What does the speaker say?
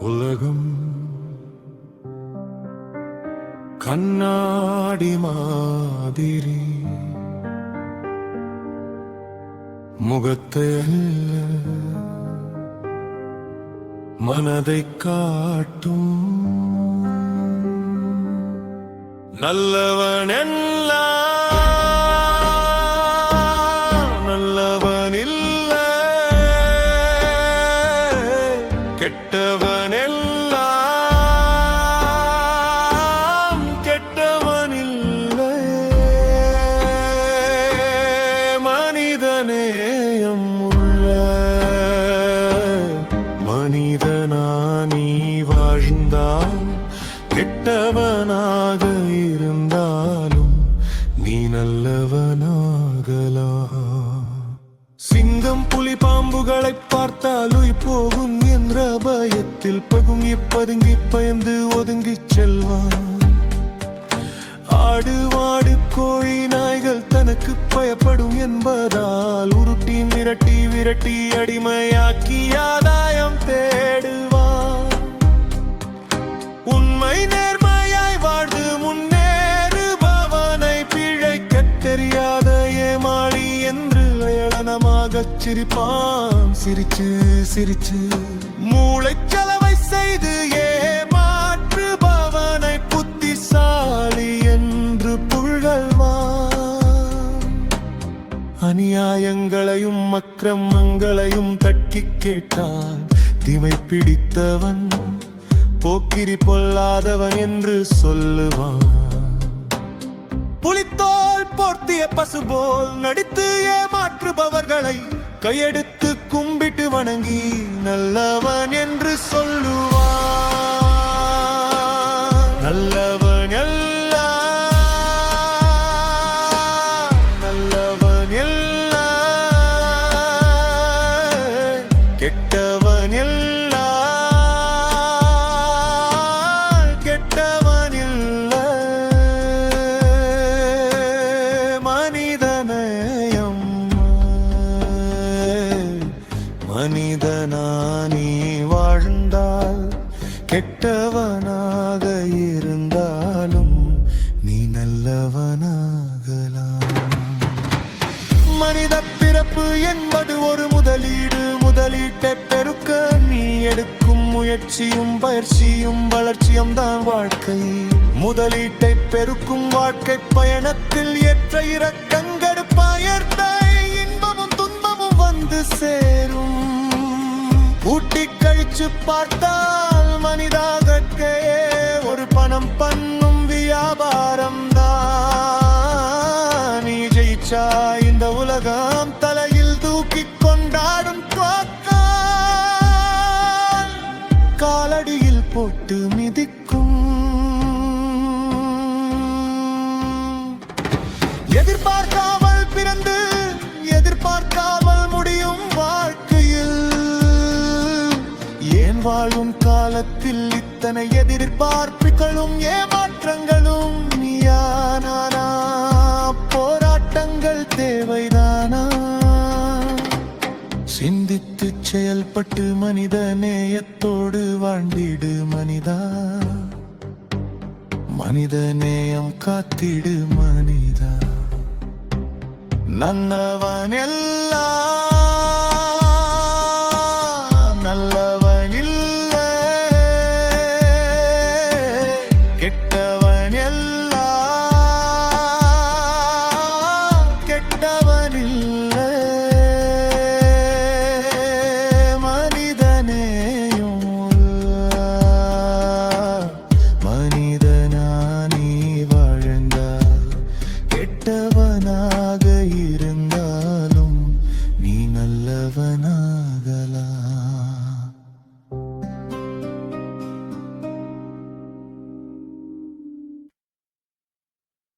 உலகம் கண்ணாடி மாதிரி முகத்தை அல்ல மனதை காட்டும். நல்லவன் எல்லாம் நல்லவன் இல்ல, கெட்டவன் எல்லாம் கெட்டவன் இல்ல. மனிதநேயம் உள்ள மனிதனா நீ வாழ்ந்தால், கெட்டவனாக இருந்தாலும் நீ நல்லவனாகலாம். சிங்கம் புலி பாம்புகளை பார்த்தால் உயிர் போகும் என்ற பயத்தில் பதுங்கி பதுங்கி பயந்து ஒதுங்கி செல்வான். ஆடு மாடு கோழி நாய்கள் தனக்கு பயப்படும் என்பதால் உருட்டி மிரட்டி விரட்டி அடிமையாக்கி ஆதாயம் தேடுவான். உண்மை நேர்மையாய் வாழ்ந்து முன்னேறுபவனை பிழைக்கத் தெரியாத ஏமாளி என்று ஏளனமாகச் சிரிப்பான். சிரிச்சு சிரிச்சு மூளைச்சலவை செய்து ஏமாற்றுபவனை புத்திசாலி என்று புகழ்வான். அநியாயங்களையும் அக்கிரமங்களையும் தட்டி கேட்டான். தீமை பிடித்தவன் போக்கிரி பொல்லாதவன் என்று சொல்லுவான். புலித்தோல் போர்த்திய பசு போல் நடித்து ஏமாற்றுபவர்களை கையெடுத்து கும்பிட்டு வணங்கி நல்லவன் என்று சொல்லுவான். நல்லவன் எல்லாம் நல்லவன் இல்ல, கெட்டவன் எல்லாம் கெட்டவன் இல்ல. மனிதநேயம் மனிதனா நீ வாழ்ந்தால், கெட்டவனாக இருந்தாலும் நீ நல்லவனாகலாம். மனித பிறப்பு என்பது ஒரு முதலீடு. முதலீட்டை பெருக்க நீ எடுக்கும் முயற்சியும் பயிற்சியும் வளர்ச்சியும் தான் வாழ்க்கை. முதலீட்டை பெருக்கும் வாழ்க்கை பயணத்தில் ஏற்ற இறக்கங்கள் பயர்ந்த இன்பமும் துன்பமும் வந்து சேரும். ஊட்டி கழிச்சு பார்த்தால் மனிதாகத்தே ஒரு பணம் பண்ணும் வியாபாரம் தான். நீ ஜெயிச்சா இந்த உலகம் தலையில் தூக்கி கொண்டாடும். காலடியில் போட்டு மிதிக்கும். எதிர்பார்க்காமல் பிறந்து எதிர்பார்க்காமல் முடியும் வாழ்க்கையில், ஏன் வாழும் காலத்தில் இத்தனை எதிர்பார்ப்புகளும் ஏமாற்றங்களும்? நீயா நானா போராட்டங்கள் தேவைதானா? சிந்தித்து செயல்பட்டு மனித நேயத்தோடு வாழ்ந்திடு மனிதா. மனித நேயம் காத்திடு மனிதா. நல்லவன் எல்லாம்